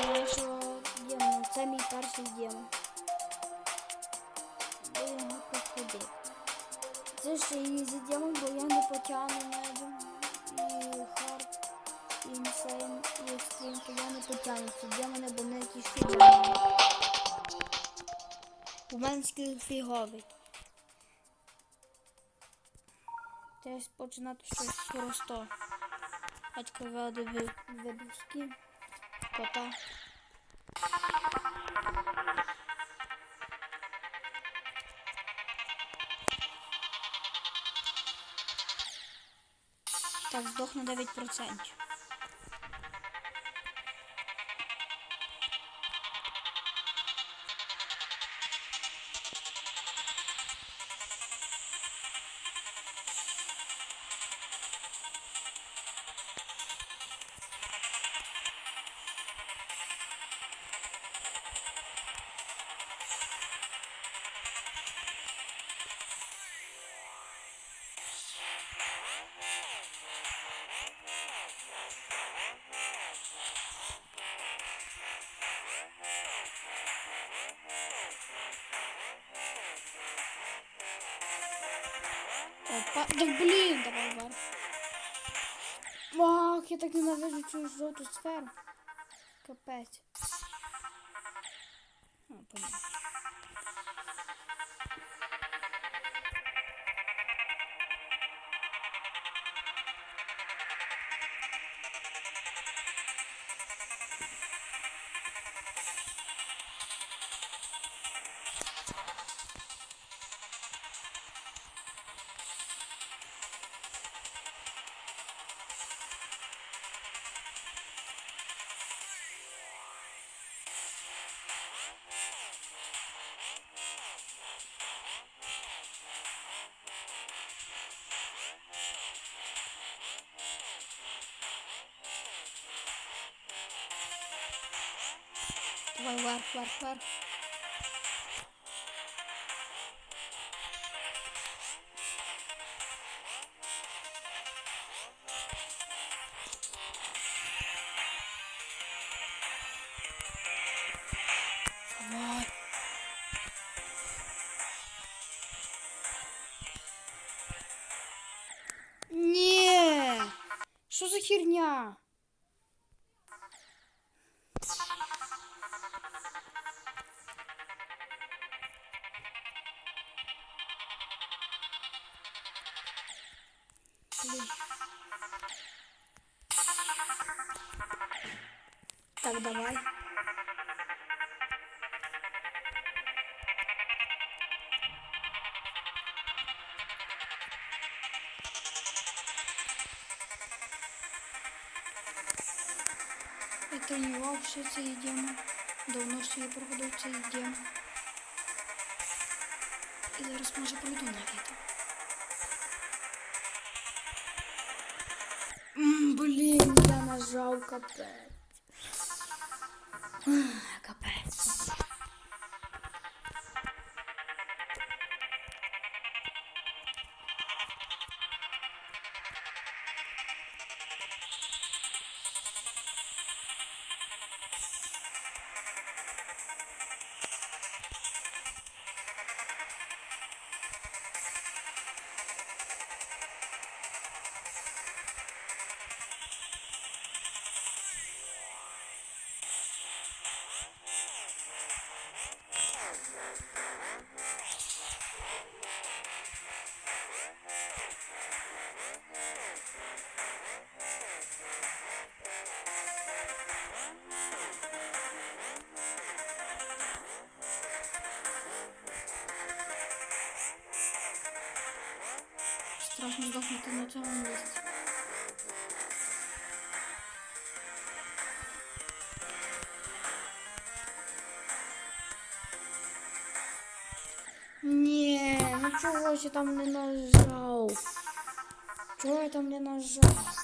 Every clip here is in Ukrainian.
Нашого демо. Це мій перший демо. Будемо проходити. Це ще ізі демо, бо я не потягну меду. І хард, і інсейн, і екстрім, то я не потягну. Це демони, бо мене якісь фігурні. У мене скіл фіговий. Треба починати щось просто. Батько вибив скін. Кота. Так, здох на 9%. Опа, да блин, давай вверх. Ах, я так ненавижу цю жовту сферу. Капець. А, понятно. Давай вверх, вверх, вверх. Давай. Не, що за херня? Блин. Так, давай. Я тренував ще це йдемо. Давно ще я проходив це йдемо. І зараз може пройду навіть. Блін, я нажав капець. Капець. Страшно здохнути на цьому місці. Ні, ну чого ж я там не нажав? Чого я там не нажав?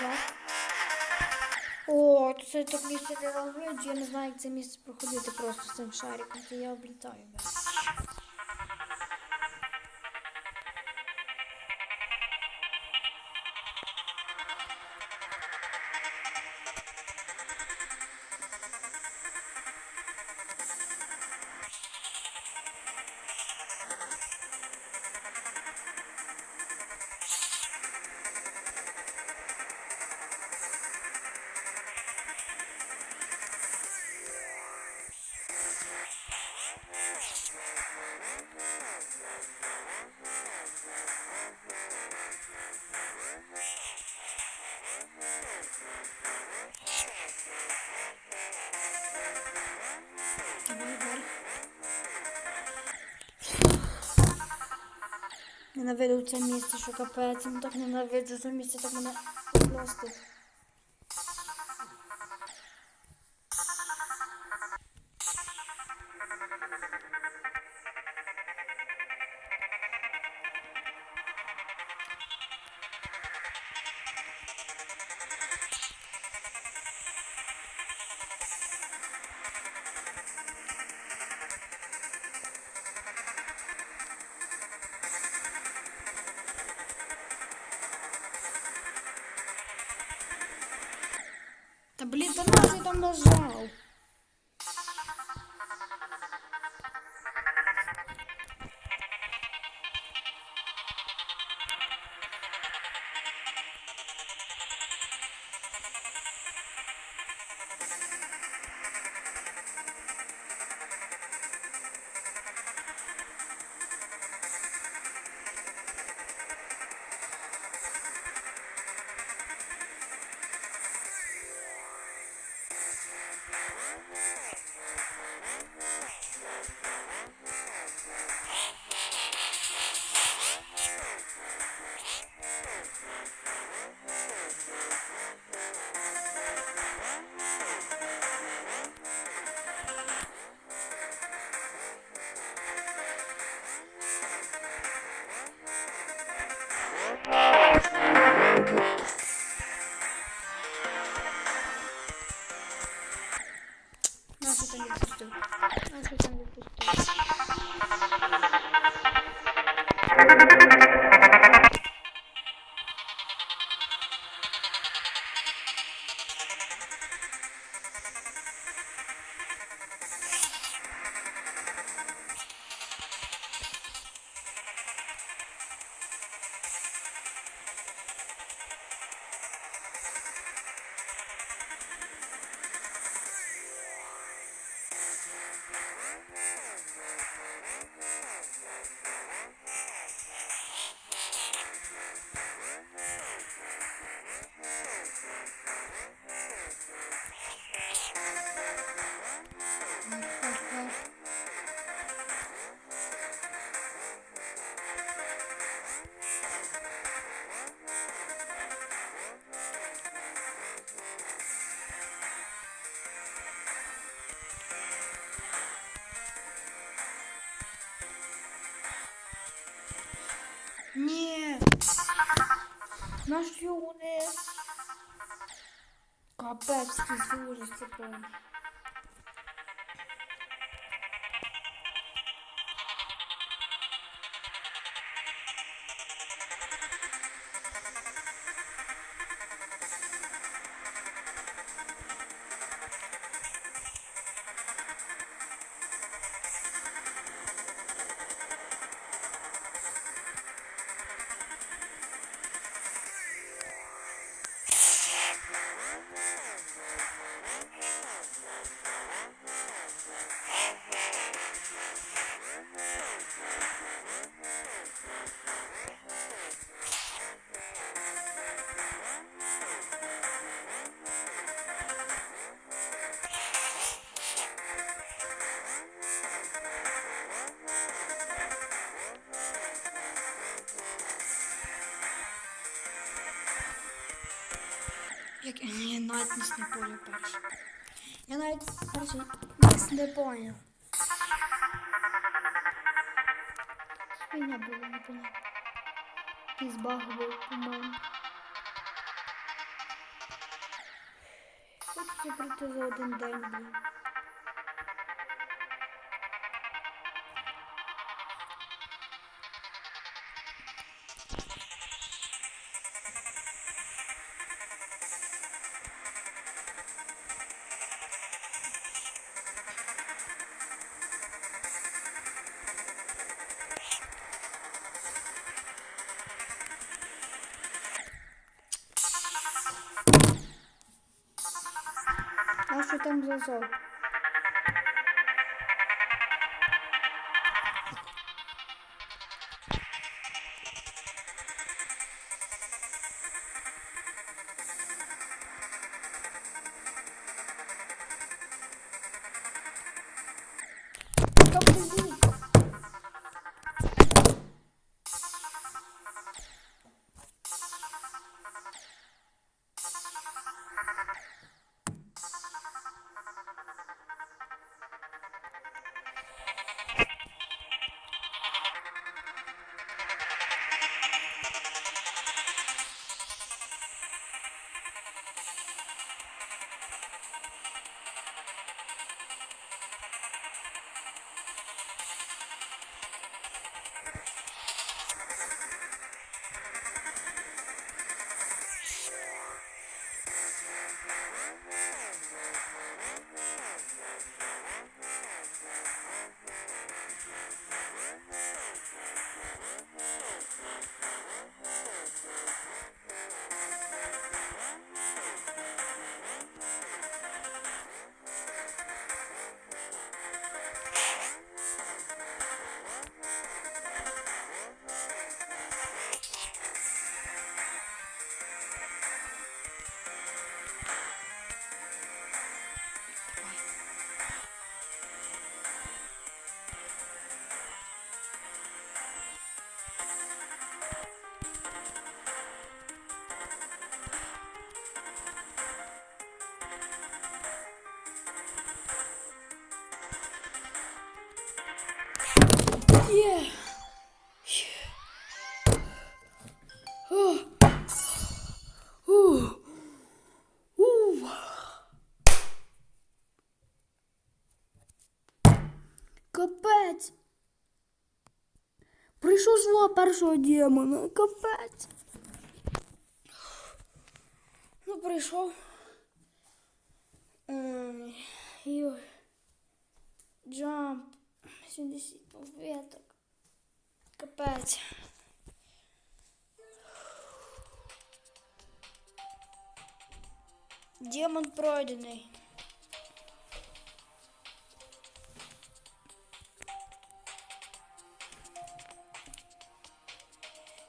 назад. О, то це так місце для розгляду. Я не знаю, як це місце проходити просто з цим шариком. Це я облітаю. Давай вверх. Ненавиджу це місце, що капець. Ну так ненавиджу це місце, так мене просто. Та блін, та нащо я там нажав? Нащо там відпустив? Нащо там відпустив? Ні. Наш Юнес. Капець, який ужас це прям. Я навіть не понял перше. Я навіть перше не понял. Спиня була непонятна. Якийсь баг був, по-моєму. Це прийти за один день, блін. А що там за зов? Стоп, іди. Є. Капець. Прийшов свого першого демона. Капець. Ну, прийшов. Джамп. 70 веток. Капець. Демон пройдений.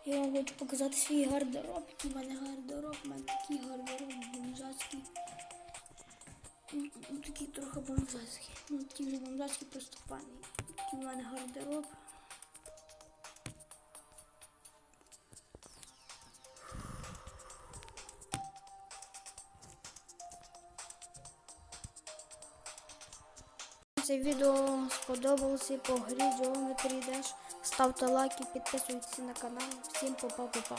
Я вам хочу показати свій гардероб. Який в мене гардероб, у мене такий гардероб бомжацький. Ну, такий трохи бомжацький. Ну, такий вже бомжацький, просто файний. Такий в мене гардероб. Це відео сподобалося по грі Geometry Dash. Ставте лайки, підписуйтесь на канал. Всім па-па-па-па.